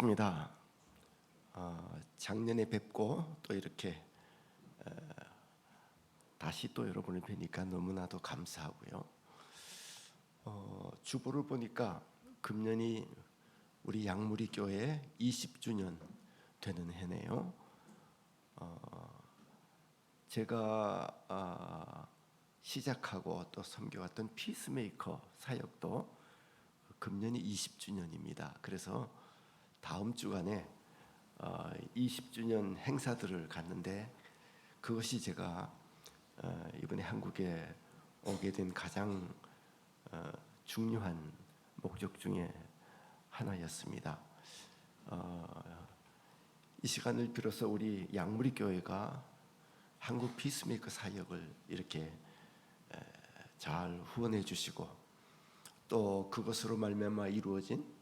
입니다. 작년에 뵙고 또 이렇게 다시 또 여러분을 뵈니까 너무나도 감사하고요. 주보를 보니까 금년이 우리 양무리 교회 20주년 되는 해네요. 제가 시작하고 또 섬겨왔던 피스메이커 사역도 금년이 20주년입니다. 그래서 다음 주간에 20주년 행사들을 갔는데 그것이 제가 이번에 한국에 오게 된 가장 중요한 목적 중에 하나였습니다. 이 시간을 빌어서 우리 양무리 교회가 한국 피스메이커 사역을 이렇게 잘 후원해 주시고 또 그것으로 말미암아 이루어진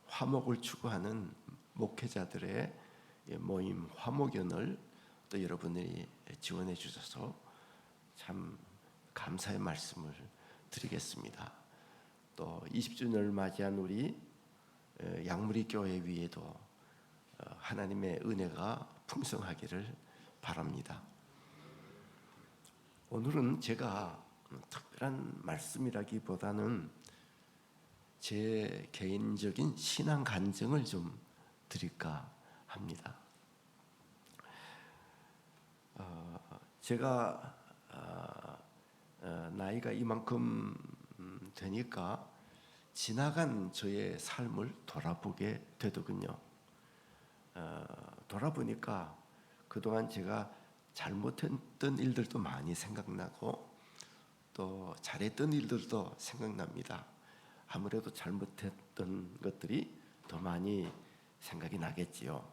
화목을 추구하는 목회자들의 모임 화목연을 또 여러분들이 지원해 주셔서 참 감사의 말씀을 드리겠습니다. 또 20주년을 맞이한 우리 양무리 교회 위에도 하나님의 은혜가 풍성하기를 바랍니다. 오늘은 제가 특별한 말씀이라기보다는 제 개인적인 신앙 간증을 좀 드릴까 합니다. 제가 나이가 이만큼 되니까 지나간 저의 삶을 돌아보게 되더군요. 돌아보니까 그동안 제가 잘못했던 일들도 많이 생각나고 또 잘했던 일들도 생각납니다. 아무래도 잘못했던 것들이 더 많이 생각이 나겠지요.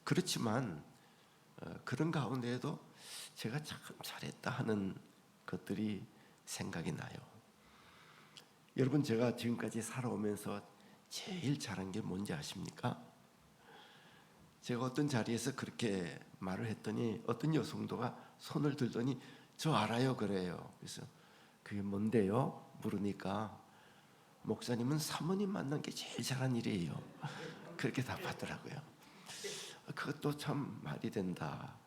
그렇지만 그런 가운데에도 제가 참 잘했다 하는 것들이 생각이 나요. 여러분, 제가 지금까지 살아오면서 제일 잘한 게 뭔지 아십니까? 제가 어떤 자리에서 그렇게 말을 했더니 어떤 여성도가 손을 들더니 저 알아요 그래요. 그래서 그게 뭔데요? 물으니까 목사님은 사모님 만난 게 제일 잘한 일이에요. 그렇게 답하더라고요. 그것도 참 말이 된다.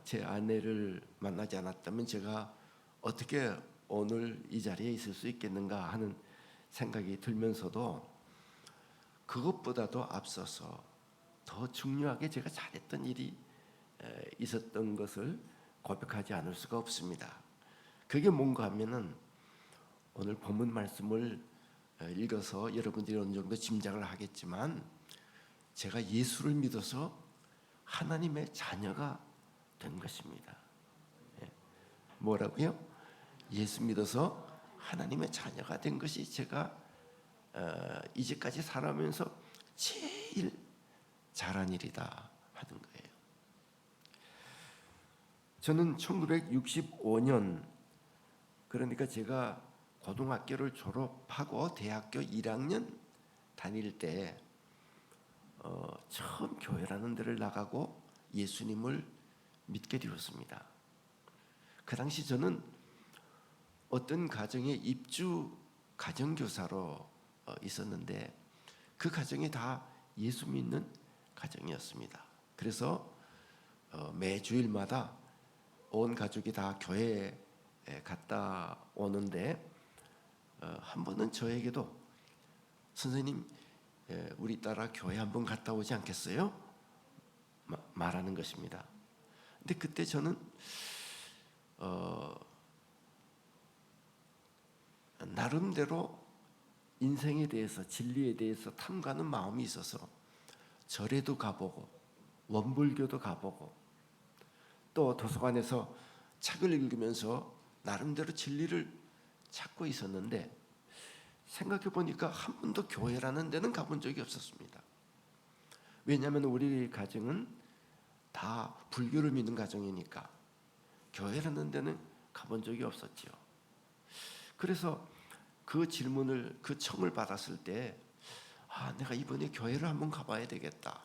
제 아내를 만나지 않았다면 제가 어떻게 오늘 이 자리에 있을 수 있겠는가 하는 생각이 들면서도 그것보다도 앞서서 더 중요하게 제가 잘했던 일이 있었던 것을 고백하지 않을 수가 없습니다. 그게 뭔가 하면은 오늘 본문 말씀을 읽어서 여러분들이 어느 정도 짐작을 하겠지만 제가 예수를 믿어서 하나님의 자녀가 된 것입니다. 뭐라고요? 예수 믿어서 하나님의 자녀가 된 것이 제가 이제까지 살아오면서 제일 잘한 일이다 하는 거예요. 저는 1965년 그러니까 제가 고등학교를 졸업하고 대학교 1학년 다닐 때 처음 교회라는 데를 나가고 예수님을 믿게 되었습니다. 그 당시 저는 어떤 가정에 입주 가정교사로 있었는데 그 가정이 다 예수 믿는 가정이었습니다. 그래서 매 주일마다 온 가족이 다 교회에 갔다 오는데 한 번은 저에게도 선생님 우리 딸아 교회 한번 갔다 오지 않겠어요? 말하는 것입니다. 근데 그때 저는 나름대로 인생에 대해서 진리에 대해서 탐구하는 마음이 있어서 절에도 가보고 원불교도 가보고 또 도서관에서 책을 읽으면서 나름대로 진리를 찾고 있었는데 생각해 보니까 한 번도 교회라는 데는 가본 적이 없었습니다. 왜냐하면 우리 가정은 다 불교를 믿는 가정이니까 교회라는 데는 가본 적이 없었지요. 그래서 그 질문을 그 청을 받았을 때 내가 이번에 교회를 한번 가봐야 되겠다.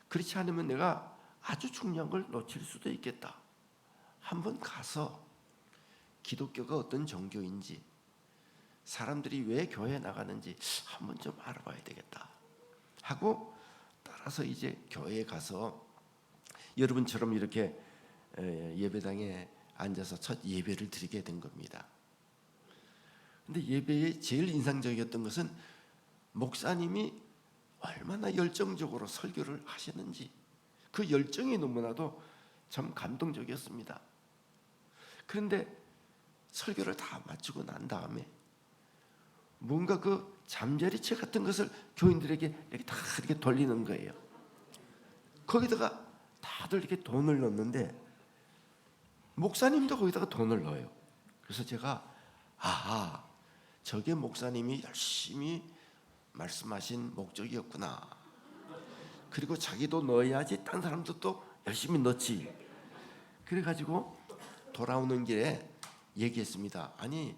그렇지 않으면 내가 아주 중요한 걸 놓칠 수도 있겠다. 한번 가서 기독교가 어떤 종교인지 사람들이 왜 교회에 나가는지 한번 좀 알아봐야 되겠다 하고 따라서 이제 교회에 가서 여러분처럼 이렇게 예배당에 앉아서 첫 예배를 드리게 된 겁니다. 근데 예배에 제일 인상적이었던 것은 목사님이 얼마나 열정적으로 설교를 하시는지, 그 열정이 너무나도 참 감동적이었습니다. 그런데 설교를 다 마치고 난 다음에 뭔가 그 잠자리채 같은 것을 교인들에게 이렇게 다 이렇게 돌리는 거예요. 거기다가 다들 이렇게 돈을 넣는데 목사님도 거기다가 돈을 넣어요. 그래서 제가 아하, 저게 목사님이 열심히 말씀하신 목적이었구나. 그리고 자기도 넣어야지 딴 사람도 또 열심히 넣지. 그래가지고 돌아오는 길에 얘기했습니다. 아니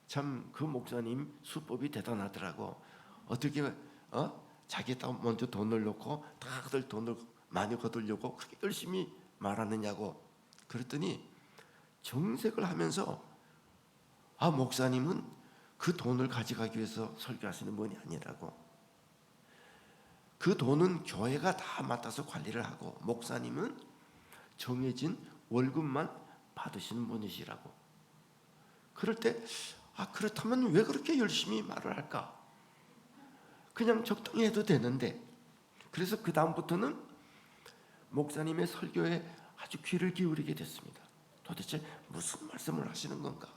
참 그 목사님 수법이 대단하더라고. 어떻게 자기가 먼저 돈을 넣고 다들 돈을 많이 거두려고 그렇게 열심히 말하느냐고. 그랬더니 정색을 하면서 목사님은 그 돈을 가져가기 위해서 설교하시는 분이 아니라고. 그 돈은 교회가 다 맡아서 관리를 하고 목사님은 정해진 월급만 받으시는 분이시라고. 그럴 때 그렇다면 왜 그렇게 열심히 말을 할까? 그냥 적당히 해도 되는데. 그래서 그 다음부터는 목사님의 설교에 아주 귀를 기울이게 됐습니다. 도대체 무슨 말씀을 하시는 건가?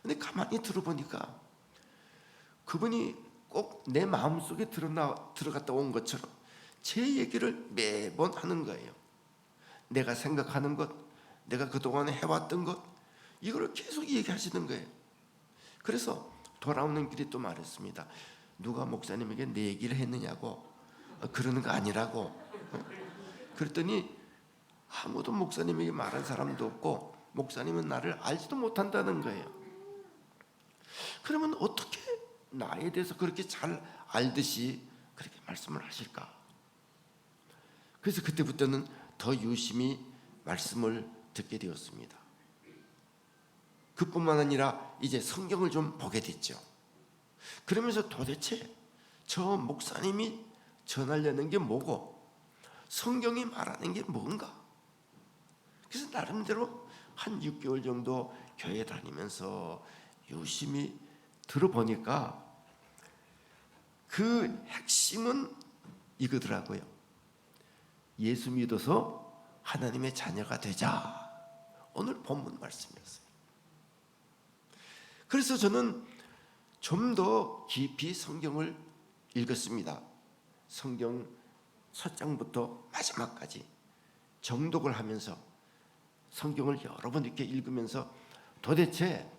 근데 가만히 들어보니까 그분이 꼭 내 마음속에 들어갔다 온 것처럼 제 얘기를 매번 하는 거예요. 내가 생각하는 것, 내가 그동안에 해왔던 것, 이걸 계속 얘기하시는 거예요. 그래서 돌아오는 길에 또 말했습니다. 누가 목사님에게 내 얘기를 했느냐고. 그러는 거 아니라고. 그랬더니 아무도 목사님에게 말한 사람도 없고 목사님은 나를 알지도 못한다는 거예요. 그러면 어떻게 나에 대해서 그렇게 잘 알듯이 그렇게 말씀을 하실까? 그래서 그때부터는 더 유심히 말씀을 듣게 되었습니다. 그뿐만 아니라 이제 성경을 좀 보게 됐죠. 그러면서 도대체 저 목사님이 전하려는 게 뭐고 성경이 말하는 게 뭔가. 그래서 나름대로 한 6개월 정도 교회 다니면서 유심히 들어보니까 그 핵심은 이거더라고요. 예수 믿어서 하나님의 자녀가 되자. 오늘 본문 말씀이었어요. 그래서 저는 좀 더 깊이 성경을 읽었습니다. 성경 첫 장부터 마지막까지 정독을 하면서 성경을 여러 번 이렇게 읽으면서 도대체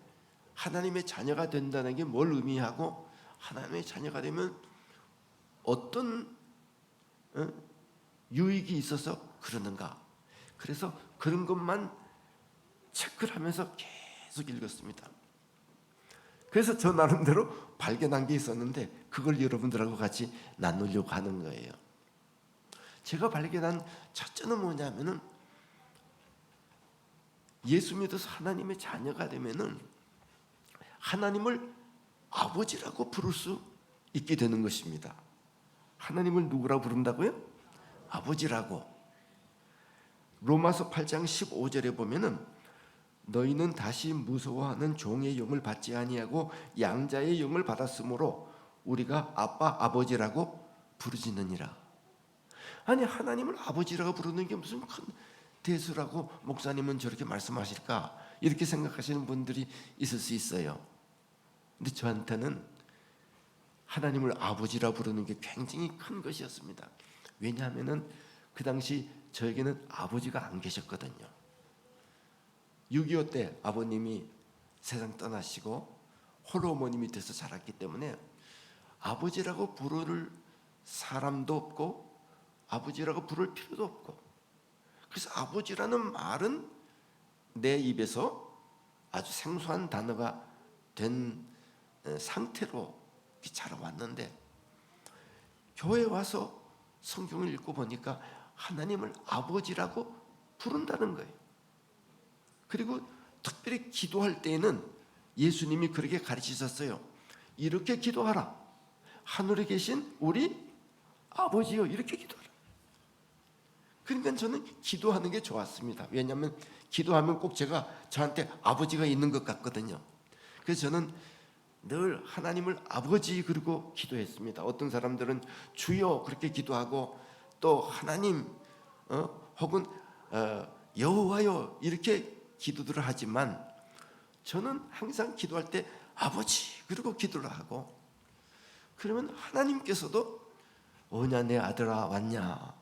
하나님의 자녀가 된다는 게 뭘 의미하고 하나님의 자녀가 되면 어떤 유익이 있어서 그러는가. 그래서 그런 것만 체크를 하면서 계속 읽었습니다. 그래서 저 나름대로 발견한 게 있었는데 그걸 여러분들하고 같이 나누려고 하는 거예요. 제가 발견한 첫째는 뭐냐면은 예수 믿어서 하나님의 자녀가 되면은 하나님을 아버지라고 부를 수 있게 되는 것입니다. 하나님을 누구라고 부른다고요? 아버지라고. 로마서 8장 15절에 보면은 너희는 다시 무서워하는 종의 영을 받지 아니하고 양자의 영을 받았으므로 우리가 아빠 아버지라고 부르짖느니라. 아니 하나님을 아버지라고 부르는 게 무슨 큰 대수라고 목사님은 저렇게 말씀하실까? 이렇게 생각하시는 분들이 있을 수 있어요. 근데 저한테는 하나님을 아버지라 부르는 게 굉장히 큰 것이었습니다. 왜냐하면 그 당시 저에게는 아버지가 안 계셨거든요. 6.25 때 아버님이 세상 떠나시고 홀로 어머니 밑에서 자랐기 때문에 아버지라고 부를 사람도 없고 아버지라고 부를 필요도 없고, 그래서 아버지라는 말은 내 입에서 아주 생소한 단어가 된 상태로 자라왔는데 교회에 와서 성경을 읽고 보니까 하나님을 아버지라고 부른다는 거예요. 그리고 특별히 기도할 때에는 예수님이 그렇게 가르치셨어요. 이렇게 기도하라. 하늘에 계신 우리 아버지요, 이렇게 기도하라. 그러니까 저는 기도하는 게 좋았습니다. 왜냐하면 기도하면 꼭 제가 저한테 아버지가 있는 것 같거든요. 그래서 저는 늘 하나님을 아버지 그러고 기도했습니다. 어떤 사람들은 주여 그렇게 기도하고 또 하나님 혹은 여호와여 이렇게 기도들을 하지만 저는 항상 기도할 때 아버지 그러고 기도를 하고, 그러면 하나님께서도 오냐 내 아들아 왔냐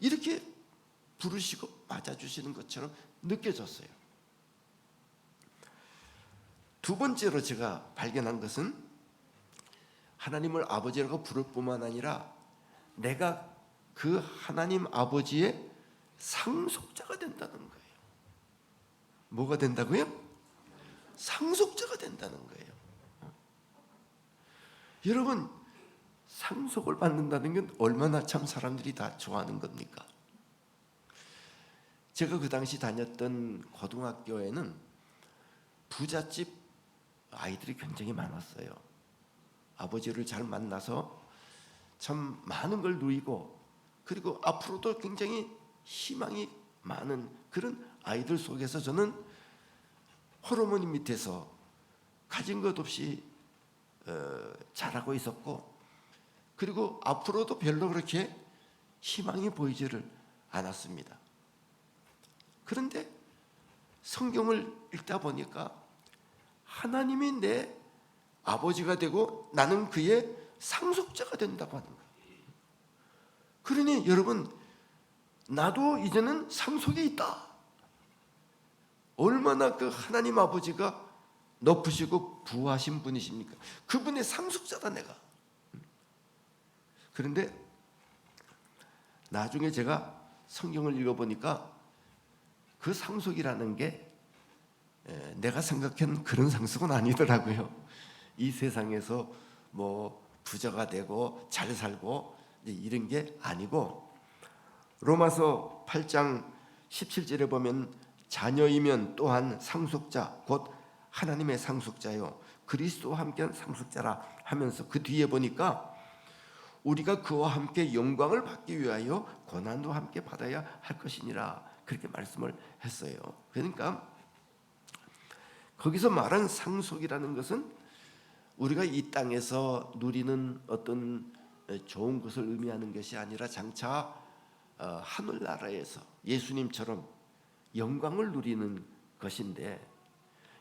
이렇게 부르시고 맞아주시는 것처럼 느껴졌어요. 두 번째로 제가 발견한 것은 하나님을 아버지라고 부를 뿐만 아니라 내가 그 하나님 아버지의 상속자가 된다는 거예요. 뭐가 된다고요? 상속자가 된다는 거예요. 여러분, 상속을 받는다는 건 얼마나 참 사람들이 다 좋아하는 겁니까? 제가 그 당시 다녔던 고등학교에는 부잣집 아이들이 굉장히 많았어요. 아버지를 잘 만나서 참 많은 걸 누리고, 그리고 앞으로도 굉장히 희망이 많은 그런 아이들 속에서 저는 홀어머니 밑에서 가진 것 없이 자라고 있었고, 그리고 앞으로도 별로 그렇게 희망이 보이지를 않았습니다. 그런데 성경을 읽다 보니까 하나님이 내 아버지가 되고 나는 그의 상속자가 된다고 하는 거예요. 그러니 여러분, 나도 이제는 상속이 있다. 얼마나 그 하나님 아버지가 높으시고 부하신 분이십니까? 그분의 상속자다 내가. 그런데 나중에 제가 성경을 읽어보니까 그 상속이라는 게 내가 생각한 그런 상속은 아니더라고요. 이 세상에서 뭐 부자가 되고 잘 살고 이런 게 아니고, 로마서 8장 17절에 보면 자녀이면 또한 상속자 곧 하나님의 상속자요 그리스도와 함께한 상속자라 하면서 그 뒤에 보니까 우리가 그와 함께 영광을 받기 위하여 고난도 함께 받아야 할 것이니라 그렇게 말씀을 했어요. 그러니까 거기서 말한 상속이라는 것은 우리가 이 땅에서 누리는 어떤 좋은 것을 의미하는 것이 아니라 장차 하늘나라에서 예수님처럼 영광을 누리는 것인데,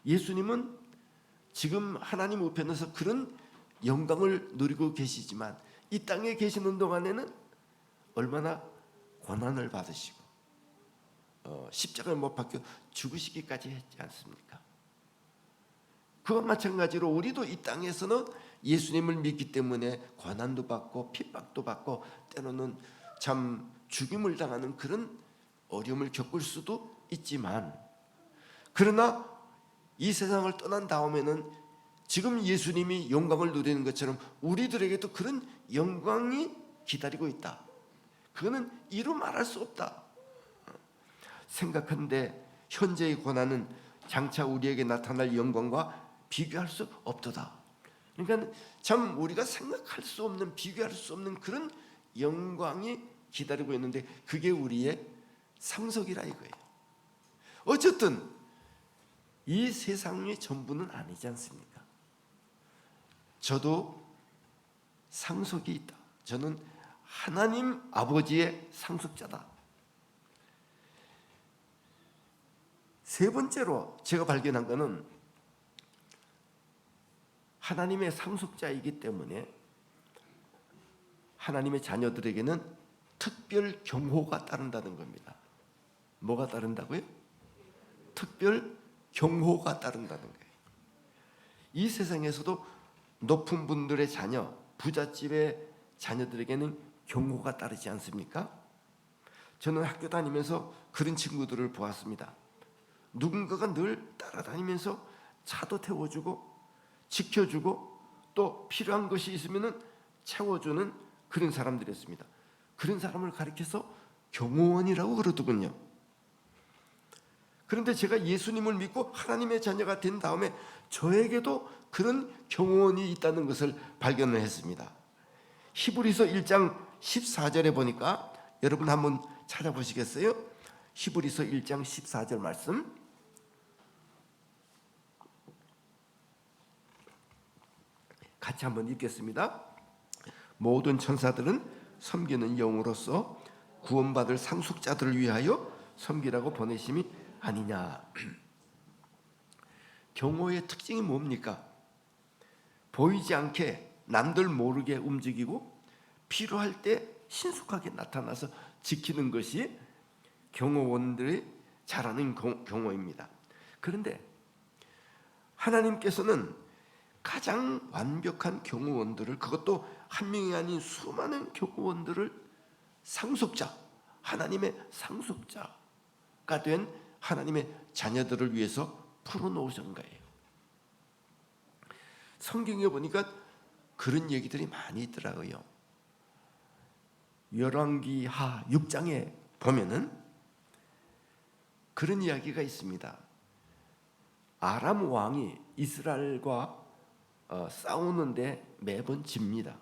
예수님은 지금 하나님 우편에서 그런 영광을 누리고 계시지만 이 땅에 계시는 동안에는 얼마나 고난을 받으시고 십자가에 못 박혀 죽으시기까지 했지 않습니까? 그와 마찬가지로 우리도 이 땅에서는 예수님을 믿기 때문에 고난도 받고 핍박도 받고 때로는 참 죽임을 당하는 그런 어려움을 겪을 수도 있지만, 그러나 이 세상을 떠난 다음에는 지금 예수님이 영광을 누리는 것처럼 우리들에게도 그런 영광이 기다리고 있다. 그거는 이루 말할 수 없다. 생각한데 현재의 고난은 장차 우리에게 나타날 영광과 비교할 수 없도다. 그러니까 참 우리가 생각할 수 없는, 비교할 수 없는 그런 영광이 기다리고 있는데 그게 우리의 상속이라 이거예요. 어쨌든 이 세상의 전부는 아니지 않습니까? 저도 상속이 있다. 저는 하나님 아버지의 상속자다. 세 번째로 제가 발견한 것은 하나님의 상속자이기 때문에 하나님의 자녀들에게는 특별 경호가 따른다는 겁니다. 뭐가 따른다고요? 특별 경호가 따른다는 거예요. 이 세상에서도 높은 분들의 자녀, 부잣집의 자녀들에게는 경호가 따르지 않습니까? 저는 학교 다니면서 그런 친구들을 보았습니다. 누군가가 늘 따라다니면서 차도 태워주고 지켜주고 또 필요한 것이 있으면 채워주는 그런 사람들이었습니다. 그런 사람을 가리켜서 경호원이라고 그러더군요. 그런데 제가 예수님을 믿고 하나님의 자녀가 된 다음에 저에게도 그런 경호원이 있다는 것을 발견을 했습니다. 히브리서 1장 14절에 보니까 여러분 한번 찾아보시겠어요? 히브리서 1장 14절 말씀 같이 한번 읽겠습니다. 모든 천사들은 섬기는 영으로서 구원받을 상속자들을 위하여 섬기라고 보내심이 아니냐. 경호의 특징이 뭡니까? 보이지 않게 남들 모르게 움직이고 필요할 때 신속하게 나타나서 지키는 것이 경호원들이 잘하는 경호입니다. 그런데 하나님께서는 가장 완벽한 경호원들을, 그것도 한 명이 아닌 수많은 경호원들을 상속자, 하나님의 상속자가 된 하나님의 자녀들을 위해서 풀어놓으신 거예요. 성경에 보니까 그런 얘기들이 많이 있더라고요. 열왕기하 6장에 보면은 그런 이야기가 있습니다. 아람 왕이 이스라엘과 싸우는데 매번 집니다.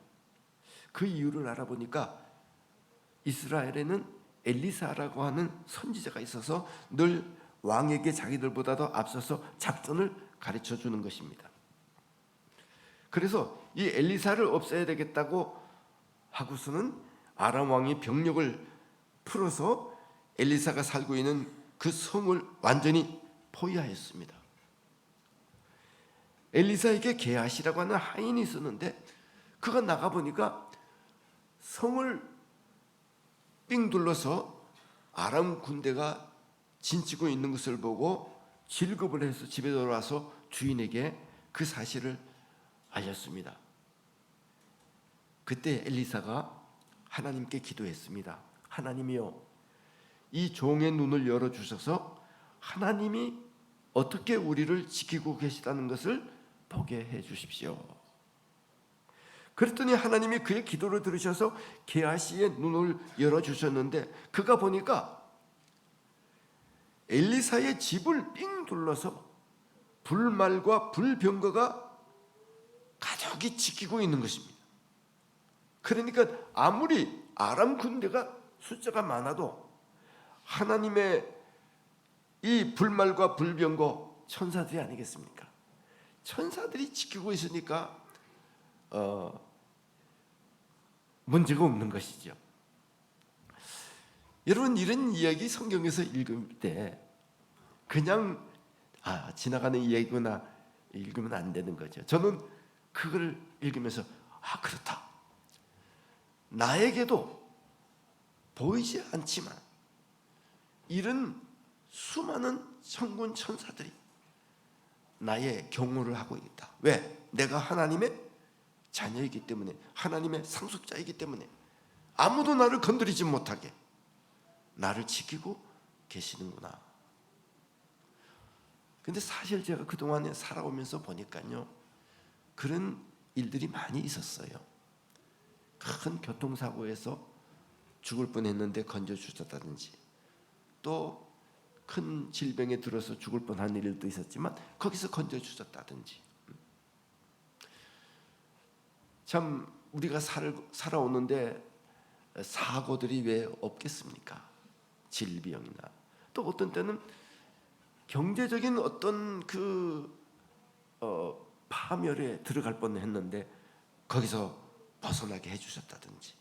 그 이유를 알아보니까 이스라엘에는 엘리사라고 하는 선지자가 있어서 늘 왕에게 자기들보다도 앞서서 작전을 가르쳐 주는 것입니다. 그래서 이 엘리사를 없애야 되겠다고 하고서는 아람 왕이 병력을 풀어서 엘리사가 살고 있는 그 성을 완전히 포위하였습니다. 엘리사에게 게하시라고 하는 하인이 있었는데 그가 나가보니까 성을 삥 둘러서 아람 군대가 진치고 있는 것을 보고 질급을 해서 집에 돌아와서 주인에게 그 사실을 알렸습니다. 그때 엘리사가 하나님께 기도했습니다. 하나님이요, 이 종의 눈을 열어주셔서 하나님이 어떻게 우리를 지키고 계시다는 것을 보게 해 주십시오. 그랬더니 하나님이 그의 기도를 들으셔서 게하시의 눈을 열어주셨는데 그가 보니까 엘리사의 집을 삥 둘러서 불말과 불병거가 가족이 지키고 있는 것입니다. 그러니까 아무리 아람 군대가 숫자가 많아도 하나님의 이 불말과 불병거 천사들이 아니겠습니까? 천사들이 지키고 있으니까 문제가 없는 것이죠. 여러분, 이런 이야기 성경에서 읽을 때 그냥 지나가는 이야기구나 읽으면 안 되는 거죠. 저는 그걸 읽으면서 그렇다. 나에게도 보이지 않지만 이런 수많은 천군 천사들이 나의 경호를 하고 있다. 왜? 내가 하나님의 자녀이기 때문에, 하나님의 상속자이기 때문에 아무도 나를 건드리지 못하게 나를 지키고 계시는구나. 근데 사실 제가 그동안에 살아오면서 보니까요, 그런 일들이 많이 있었어요. 큰 교통사고에서 죽을 뻔했는데 건져주셨다든지, 또 큰 질병에 들어서 죽을 뻔한 일도 있었지만 거기서 건져주셨다든지. 참 우리가 살아오는데 사고들이 왜 없겠습니까? 질병이나 또 어떤 때는 경제적인 어떤 파멸에 들어갈 뻔했는데 거기서 벗어나게 해주셨다든지.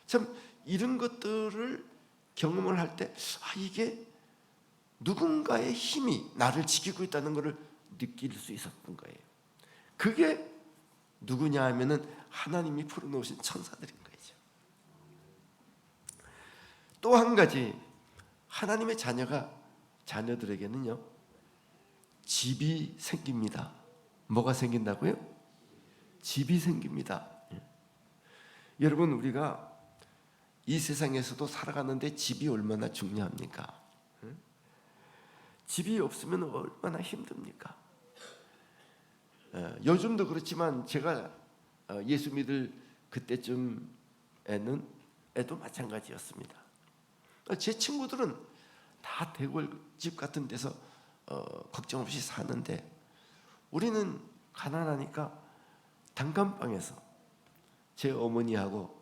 참 이런 것들을 경험을 할 때 이게 누군가의 힘이 나를 지키고 있다는 것을 느낄 수 있었던 거예요. 그게 누구냐 하면은 하나님이 풀어놓으신 천사들인 거죠. 또 한 가지, 하나님의 자녀들에게는요 집이 생깁니다. 뭐가 생긴다고요? 집이 생깁니다. 여러분, 우리가 이 세상에서도 살아가는데 집이 얼마나 중요합니까? 집이 없으면 얼마나 힘듭니까? 요즘도 그렇지만 제가 예수 믿을 그때쯤에도 마찬가지였습니다. 제 친구들은 다 대궐 집 같은 데서 걱정 없이 사는데 우리는 가난하니까 단칸방에서 제 어머니하고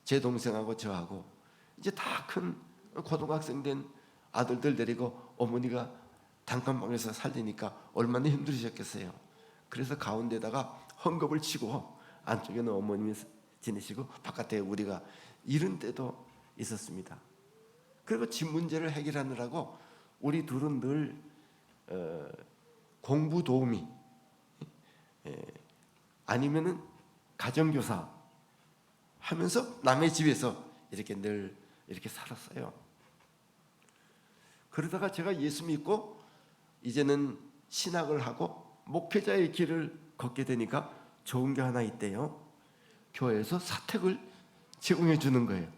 제 동생하고 저하고 이제 다 큰 고등학생 된 아들들 데리고 어머니가 단칸방에서 살리니까 얼마나 힘들으셨겠어요. 그래서 가운데다가 헝겊을 치고 안쪽에는 어머님이 지내시고 바깥에 우리가 이런 때도 있었습니다. 그리고 집 문제를 해결하느라고 우리 둘은 늘 공부 도우미 아니면은 가정교사 하면서 남의 집에서 이렇게 늘 이렇게 살았어요. 그러다가 제가 예수 믿고 이제는 신학을 하고 목회자의 길을 걷게 되니까 좋은 게 하나 있대요. 교회에서 사택을 제공해 주는 거예요.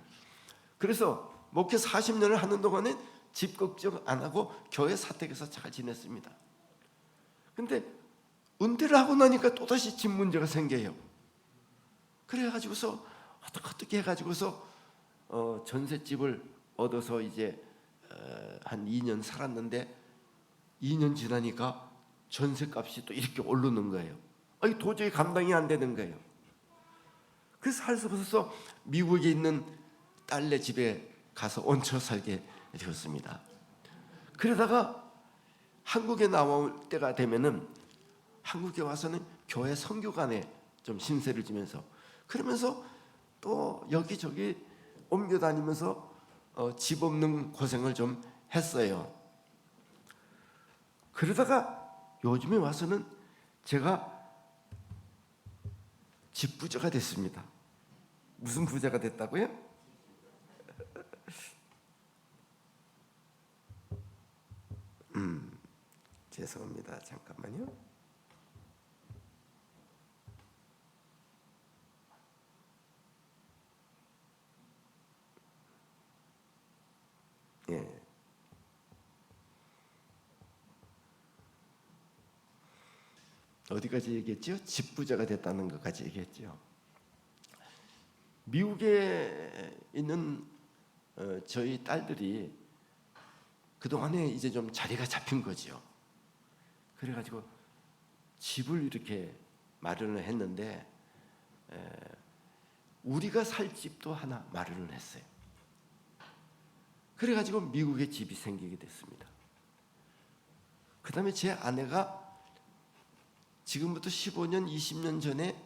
그래서 목회 40년을 하는 동안에 집 걱정 안 하고 교회 사택에서 잘 지냈습니다. 근데 은퇴를 하고 나니까 또다시 집 문제가 생겨요. 그래가지고서 어떻게 해가지고서 전셋집을 얻어서 이제 한 2년 살았는데 2년 지나니까 전셋값이 또 이렇게 오르는 거예요. 아니 도저히 감당이 안 되는 거예요. 그래서 할 수 없어서 미국에 있는 딸네 집에 가서 얹혀 살게 되었습니다. 그러다가 한국에 나올 때가 되면은 한국에 와서는 교회 선교관에 좀 신세를 지면서 그러면서 또 여기저기 옮겨 다니면서 집 없는 고생을 좀 했어요. 그러다가 요즘에 와서는 제가 집 부자가 됐습니다. 무슨 부자가 됐다고요? 죄송합니다. 잠깐만요. 예. 어디까지 얘기했죠? 집 부자가 됐다는 것까지 얘기했죠. 미국에 있는 저희 딸들이 그동안에 이제 좀 자리가 잡힌 거죠. 그래가지고 집을 이렇게 마련을 했는데 우리가 살 집도 하나 마련을 했어요. 그래가지고 미국에 집이 생기게 됐습니다. 그 다음에 제 아내가 지금부터 15년, 20년 전에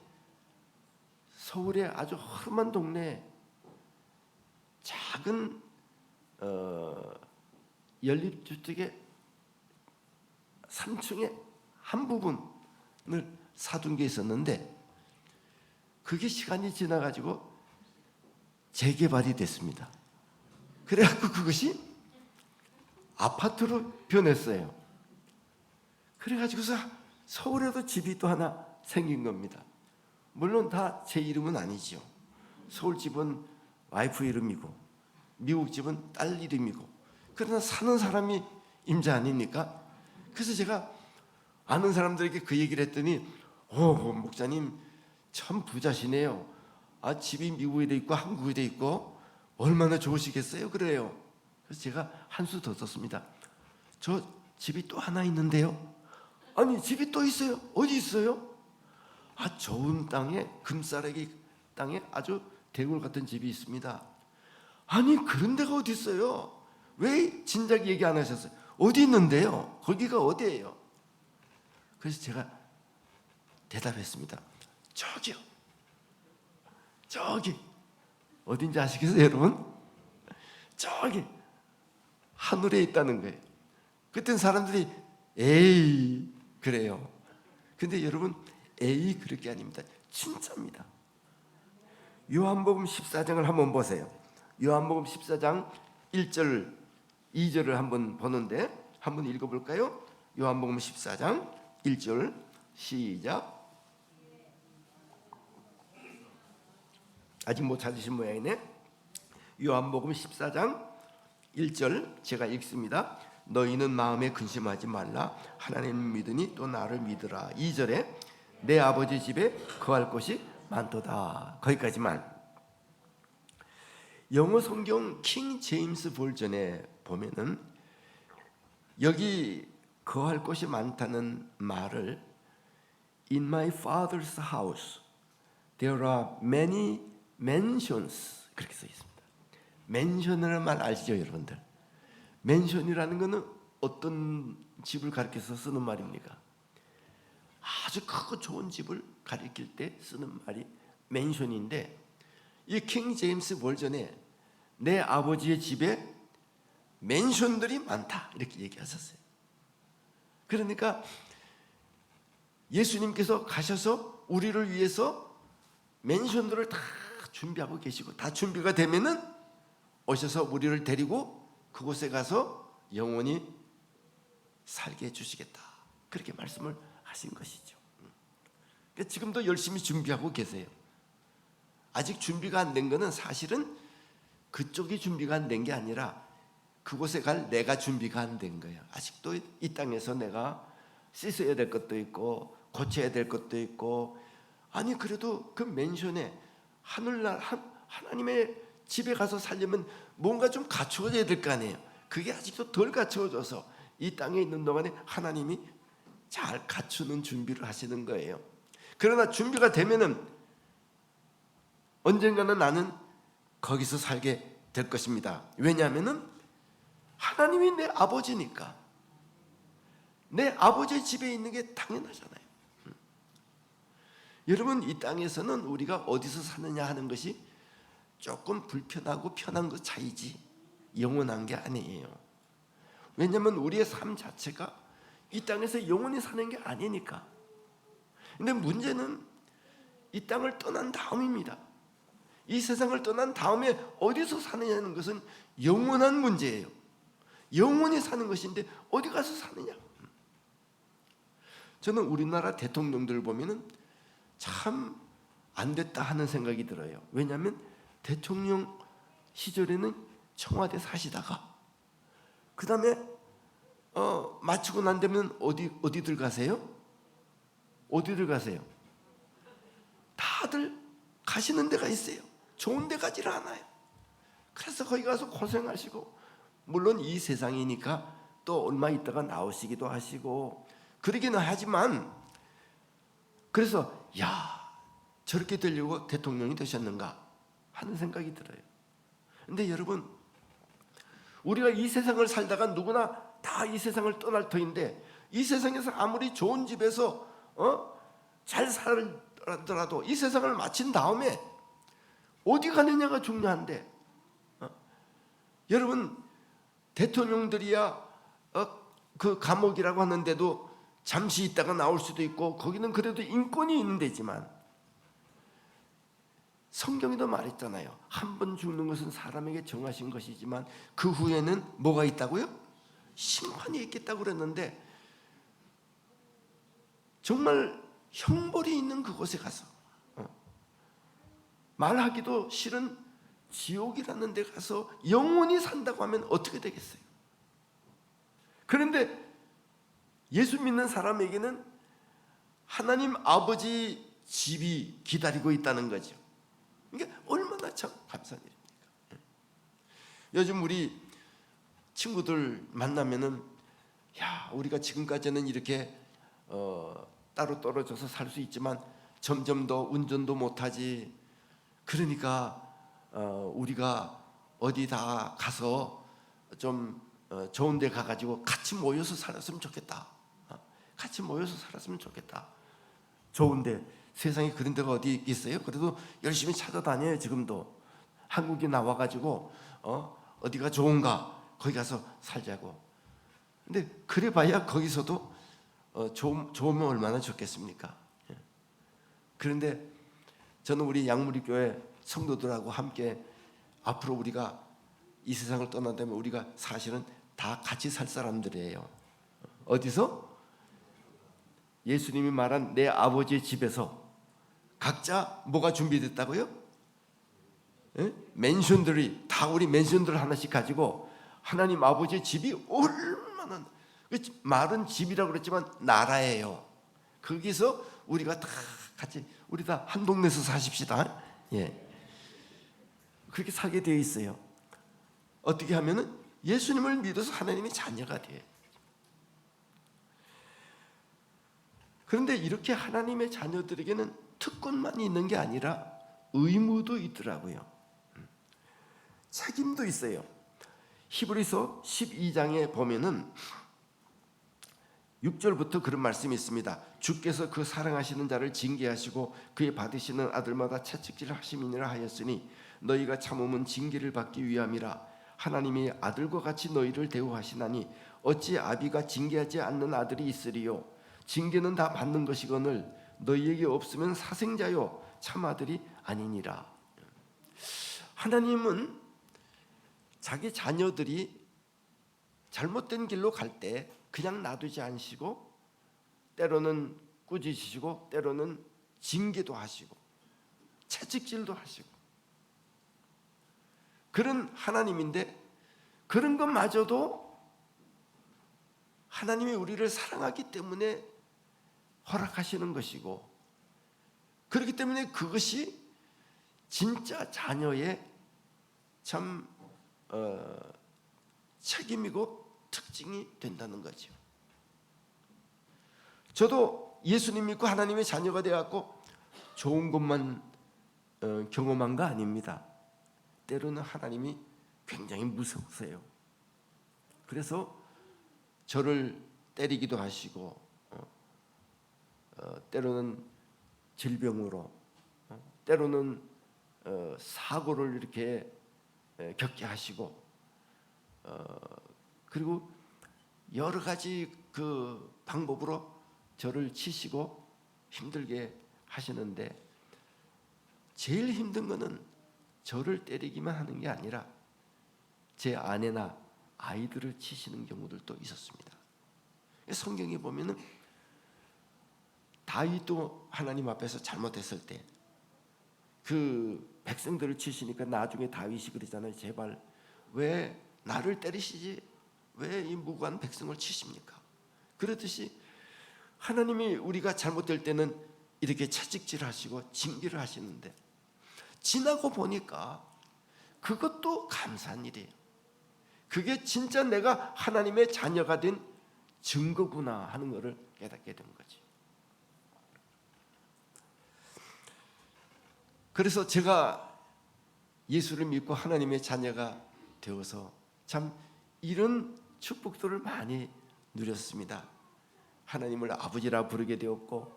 서울의 아주 험한 동네에 작은 연립주택의 3층의 한 부분을 사둔 게 있었는데 그게 시간이 지나가지고 재개발이 됐습니다. 그래갖고 그것이 아파트로 변했어요. 그래가지고서 서울에도 집이 또 하나 생긴 겁니다. 물론 다 제 이름은 아니죠. 서울 집은 와이프 이름이고 미국 집은 딸 이름이고 그러나 사는 사람이 임자 아닙니까? 그래서 제가 아는 사람들에게 그 얘기를 했더니 목사님 참 부자시네요. 집이 미국에도 있고 한국에도 있고 얼마나 좋으시겠어요? 그래요. 그래서 제가 한 수 더 썼습니다. 저 집이 또 하나 있는데요. 아니 집이 또 있어요? 어디 있어요? 좋은 땅에 금싸라기 땅에 아주 대골 같은 집이 있습니다. 아니 그런 데가 어디 있어요? 왜 진작 얘기 안 하셨어요? 어디 있는데요? 거기가 어디예요? 그래서 제가 대답했습니다. 저기요. 저기 어딘지 아시겠어요 여러분? 저기 하늘에 있다는 거예요. 그땐 사람들이 에이 그래요. 근데 여러분 에이 그렇게 아닙니다. 진짜입니다. 요한복음 14장을 한번 보세요. 요한복음 14장 1절 2절을 한번 보는데 한번 읽어볼까요? 요한복음 14장 1절 시작. 아직 못 찾으신 모양이네. 요한복음 14장 1절 제가 읽습니다. 너희는 마음에 근심하지 말라. 하나님을 믿으니 또 나를 믿으라. 2절에 내 아버지 집에 거할 곳이 많도다. 거기까지만. 영어 성경 킹 제임스 버전에 보면은 여기 거할 곳이 많다는 말을 In my father's house there are many mansions. 그렇게 써 있습니다. 맨션이라는 말 아시죠, 여러분들? 맨션이라는 것은 어떤 집을 가리켜서 쓰는 말입니까? 아주 크고 좋은 집을 가리킬 때 쓰는 말이 맨션인데, 이 킹 제임스 버전에 내 아버지의 집에 맨션들이 많다 이렇게 얘기하셨어요. 그러니까 예수님께서 가셔서 우리를 위해서 맨션들을 다 준비하고 계시고, 다 준비가 되면은 오셔서 우리를 데리고 그곳에 가서 영원히 살게 해주시겠다, 그렇게 말씀을 하신 것이죠. 그러니까 지금도 열심히 준비하고 계세요. 아직 준비가 안 된 거는 사실은 그쪽이 준비가 안 된 게 아니라 그곳에 갈 내가 준비가 안 된 거예요. 아직도 이 땅에서 내가 씻어야 될 것도 있고 고쳐야 될 것도 있고, 아니 그래도 그 맨션에 하늘날 하나님의 집에 가서 살려면 뭔가 좀 갖추어져야 될 거 아니에요. 그게 아직도 덜 갖추어져서 이 땅에 있는 동안에 하나님이 잘 갖추는 준비를 하시는 거예요. 그러나 준비가 되면은 언젠가는 나는 거기서 살게 될 것입니다. 왜냐하면은 하나님이 내 아버지니까. 내 아버지의 집에 있는 게 당연하잖아요. 여러분, 이 땅에서는 우리가 어디서 사느냐 하는 것이 조금 불편하고 편한 것 차이지 영원한 게 아니에요. 왜냐하면 우리의 삶 자체가 이 땅에서 영원히 사는 게 아니니까. 근데 문제는 이 땅을 떠난 다음입니다. 이 세상을 떠난 다음에 어디서 사느냐는 것은 영원한 문제예요. 영원히 사는 것인데 어디 가서 사느냐. 저는 우리나라 대통령들 보면은 참 안 됐다 하는 생각이 들어요. 왜냐하면 대통령 시절에는 청와대 사시다가 그 다음에 마치고 난 다음에 어디들 가세요? 어디들 가세요? 다들 가시는 데가 있어요. 좋은 데 가지를 않아요. 그래서 거기 가서 고생하시고, 물론 이 세상이니까 또 얼마 있다가 나오시기도 하시고 그러기는 하지만, 그래서 야, 저렇게 되려고 대통령이 되셨는가 하는 생각이 들어요. 근데 여러분, 우리가 이 세상을 살다가 누구나 다 이 세상을 떠날 터인데, 이 세상에서 아무리 좋은 집에서 잘 살더라도 이 세상을 마친 다음에 어디 가느냐가 중요한데, 여러분, 대통령들이야 그 감옥이라고 하는데도 잠시 있다가 나올 수도 있고, 거기는 그래도 인권이 있는 데지만, 성경에도 말했잖아요. 한 번 죽는 것은 사람에게 정하신 것이지만 그 후에는 뭐가 있다고요? 심판이 있겠다고 그랬는데, 정말 형벌이 있는 그곳에 가서 말하기도 싫은 지옥이라는 데 가서 영원히 산다고 하면 어떻게 되겠어요? 그런데 예수 믿는 사람에게는 하나님 아버지 집이 기다리고 있다는 거죠. 이게 얼마나 참 감사한 일입니까? 요즘 우리 친구들 만나면은, 야, 우리가 지금까지는 이렇게 따로 떨어져서 살 수 있지만 점점 더 운전도 못하지. 그러니까 우리가 어디 다 가서 좀 좋은 데 가가지고 같이 모여서 살았으면 좋겠다. 같이 모여서 살았으면 좋겠다. 좋은데 세상에 그런 데가 어디 있어요? 그래도 열심히 찾아다녀요. 지금도 한국에 나와가지고 어디가 좋은가 거기 가서 살자고. 근데 그래봐야 거기서도 좋으면 얼마나 좋겠습니까? 그런데 저는 우리 양무리교회 성도들하고 함께 앞으로 우리가 이 세상을 떠난다면 우리가 사실은 다 같이 살 사람들이에요. 어디서? 예수님이 말한 내 아버지의 집에서 각자 뭐가 준비됐다고요? 맨션들이 다, 우리 맨션들 하나씩 가지고 하나님 아버지의 집이 얼마나, 말은 집이라고 그랬지만 나라예요. 거기서 우리가 다 같이, 우리 다 한 동네에서 사십시다. 예, 그렇게 살게 되어 있어요. 어떻게 하면은 예수님을 믿어서 하나님의 자녀가 돼요. 그런데 이렇게 하나님의 자녀들에게는 특권만 있는 게 아니라 의무도 있더라고요. 책임도 있어요. 히브리서 12장에 보면은 6절부터 그런 말씀이 있습니다. 주께서 그 사랑하시는 자를 징계하시고 그의 받으시는 아들마다 채찍질 하심이니라 하였으니 너희가 참음은 징계를 받기 위함이라. 하나님이 아들과 같이 너희를 대우하시나니 어찌 아비가 징계하지 않는 아들이 있으리요. 징계는 다 받는 것이거늘 너희에게 없으면 사생자요 참 아들이 아니니라. 하나님은 자기 자녀들이 잘못된 길로 갈 때 그냥 놔두지 않으시고 때로는 꾸짖으시고 때로는 징계도 하시고 채찍질도 하시고 그런 하나님인데, 그런 것마저도 하나님이 우리를 사랑하기 때문에 허락하시는 것이고, 그렇기 때문에 그것이 진짜 자녀의 참 책임이고 특징이 된다는 거죠. 저도 예수님 믿고 하나님의 자녀가 되었고 좋은 것만 경험한 거 아닙니다. 때로는 하나님이 굉장히 무서우세요. 그래서 저를 때리기도 하시고 때로는 질병으로 때로는 사고를 이렇게 겪게 하시고 그리고 여러 가지 그 방법으로 저를 치시고 힘들게 하시는데, 제일 힘든 거는 저를 때리기만 하는 게 아니라 제 아내나 아이들을 치시는 경우들도 있었습니다. 성경에 보면은 다윗도 하나님 앞에서 잘못했을 때 그 백성들을 치시니까 나중에 다윗이 그러잖아요. 제발 왜 나를 때리시지? 왜 이 무고한 백성을 치십니까? 그렇듯이 하나님이 우리가 잘못될 때는 이렇게 채찍질하시고 징계를 하시는데, 지나고 보니까 그것도 감사한 일이에요. 그게 진짜 내가 하나님의 자녀가 된 증거구나 하는 것을 깨닫게 된 거지. 그래서 제가 예수를 믿고 하나님의 자녀가 되어서 참 이런 축복들을 많이 누렸습니다. 하나님을 아버지라 부르게 되었고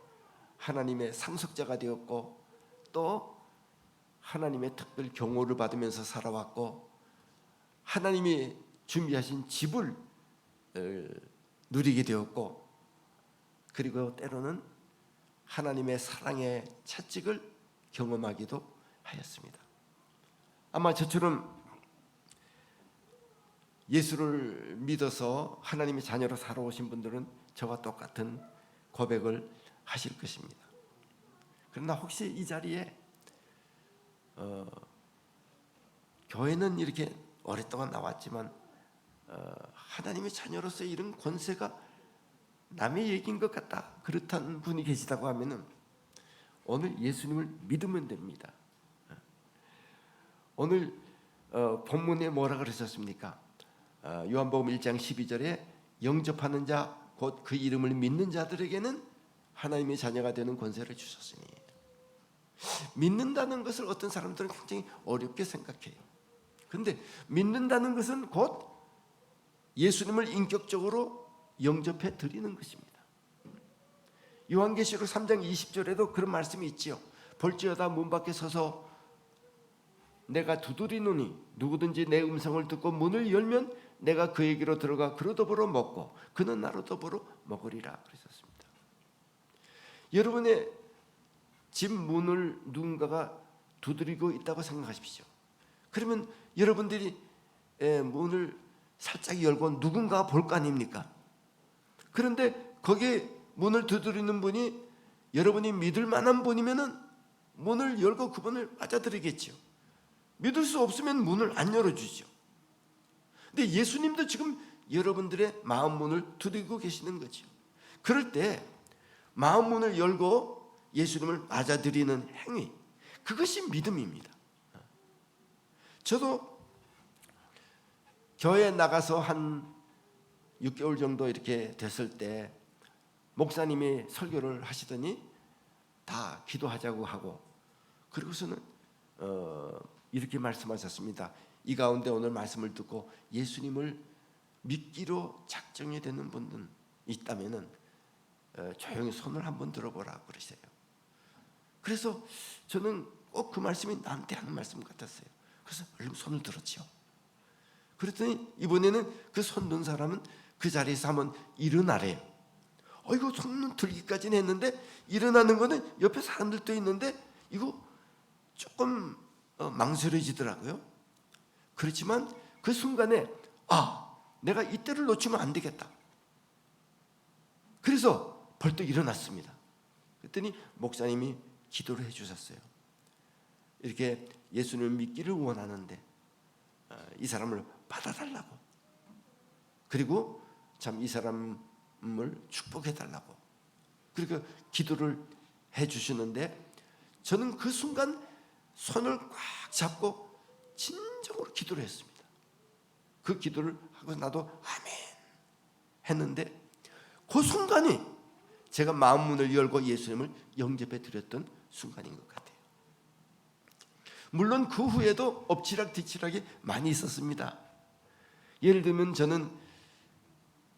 하나님의 상속자가 되었고 또 하나님의 특별 경호를 받으면서 살아왔고 하나님이 준비하신 집을 누리게 되었고, 그리고 때로는 하나님의 사랑의 채찍을 경험하기도 하였습니다. 아마 저처럼 예수를 믿어서 하나님의 자녀로 살아오신 분들은 저와 똑같은 고백을 하실 것입니다. 그러나 혹시 이 자리에 교회는 이렇게 오랫동안 나왔지만 하나님의 자녀로서의 이런 권세가 남의 얘기인 것 같다, 그렇다는 분이 계시다고 하면은 오늘 예수님을 믿으면 됩니다. 오늘 본문에 뭐라 그러셨습니까? 요한복음 1장 12절에 영접하는 자 곧 그 이름을 믿는 자들에게는 하나님의 자녀가 되는 권세를 주셨으니, 믿는다는 것을 어떤 사람들은 굉장히 어렵게 생각해요. 그런데 믿는다는 것은 곧 예수님을 인격적으로 영접해 드리는 것입니다. 요한계시록 3장 20절에도 그런 말씀이 있지요. 볼지어다 문 밖에 서서 내가 두드리노니 누구든지 내 음성을 듣고 문을 열면 내가 그에게로 들어가 그로 더불어 먹고 그는 나로 더불어 먹으리라 그랬었습니다. 여러분의 집 문을 누군가가 두드리고 있다고 생각하십시오. 그러면 여러분들이 문을 살짝 열고 누군가가 볼 거 아닙니까? 그런데 거기에 문을 두드리는 분이 여러분이 믿을 만한 분이면은 문을 열고 그분을 맞아들이겠죠. 믿을 수 없으면 문을 안 열어주죠. 근데 예수님도 지금 여러분들의 마음 문을 두드리고 계시는 거죠. 그럴 때 마음 문을 열고 예수님을 맞아들이는 행위, 그것이 믿음입니다. 저도 교회에 나가서 한 6개월 정도 이렇게 됐을 때 목사님이 설교를 하시더니 다 기도하자고 하고, 그리고서는 이렇게 말씀하셨습니다. 이 가운데 오늘 말씀을 듣고 예수님을 믿기로 작정이 되는 분들 있다면은 조용히 손을 한번 들어보라 그러세요. 그래서 저는 꼭 그 말씀이 나한테 하는 말씀 같았어요. 그래서 얼른 손을 들었죠. 그랬더니 이번에는 그 손 든 사람은 그 자리에서 한번 일어나래요. 이거 손 들기까지는 했는데 일어나는 거는 옆에 사람들도 있는데 이거 조금 망설여지더라고요. 그렇지만 그 순간에 내가 이때를 놓치면 안 되겠다. 그래서 벌떡 일어났습니다. 그랬더니 목사님이 기도를 해주셨어요. 이렇게 예수님을 믿기를 원하는데 이 사람을 받아달라고, 그리고 참 이 사람을 축복해달라고 그렇게 기도를 해주시는데, 저는 그 순간 손을 꽉 잡고 진정으로 기도를 했습니다. 그 기도를 하고 나도 아멘 했는데, 그 순간이 제가 마음 문을 열고 예수님을 영접해 드렸던 순간인 것 같아요. 물론 그 후에도 엎치락뒤치락이 많이 있었습니다. 예를 들면 저는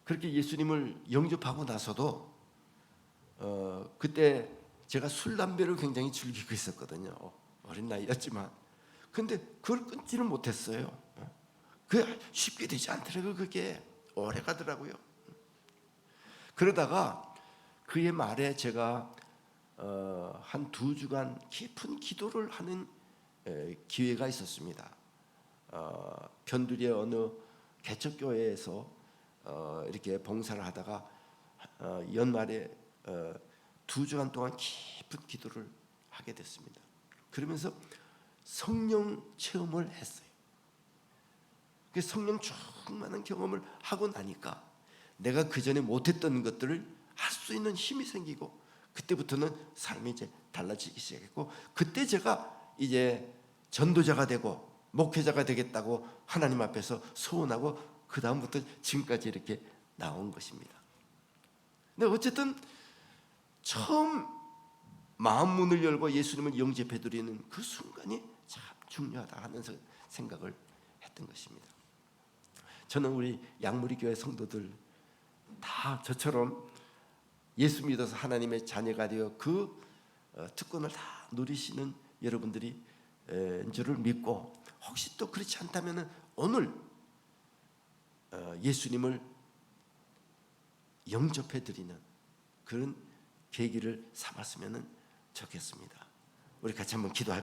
그렇게 예수님을 영접하고 나서도 그때 제가 술, 담배를 굉장히 즐기고 있었거든요. 어린 나이였지만. 근데 그걸 끊지는 못했어요. 그게 쉽게 되지 않더라고요. 그게 오래 가더라고요. 그러다가 그의 말에 제가 한 2주간 깊은 기도를 하는 기회가 있었습니다. 변두리의 어느 개척교회에서 이렇게 봉사를 하다가 연말에 2주간 동안 깊은 기도를 하게 됐습니다. 그러면서 성령 체험을 했어요. 성령 충만한 경험을 하고 나니까 내가 그 전에 못했던 것들을 할 수 있는 힘이 생기고, 그때부터는 삶이 이제 달라지기 시작했고, 그때 제가 이제 전도자가 되고 목회자가 되겠다고 하나님 앞에서 소원하고 그 다음부터 지금까지 이렇게 나온 것입니다. 근데 어쨌든 처음 마음 문을 열고 예수님을 영접해 드리는 그 순간이 참 중요하다 하는 생각을 했던 것입니다. 저는 우리 양무리교회 성도들 다 저처럼 예수 믿어서 하나님의 자녀가 되어 그 특권을 다 누리시는 여러분들이 줄을 믿고, 혹시 또 그렇지 않다면 오늘 예수님을 영접해 드리는 그런 계기를 삼았으면 좋겠습니다. 우리 같이 한번 기도할까요?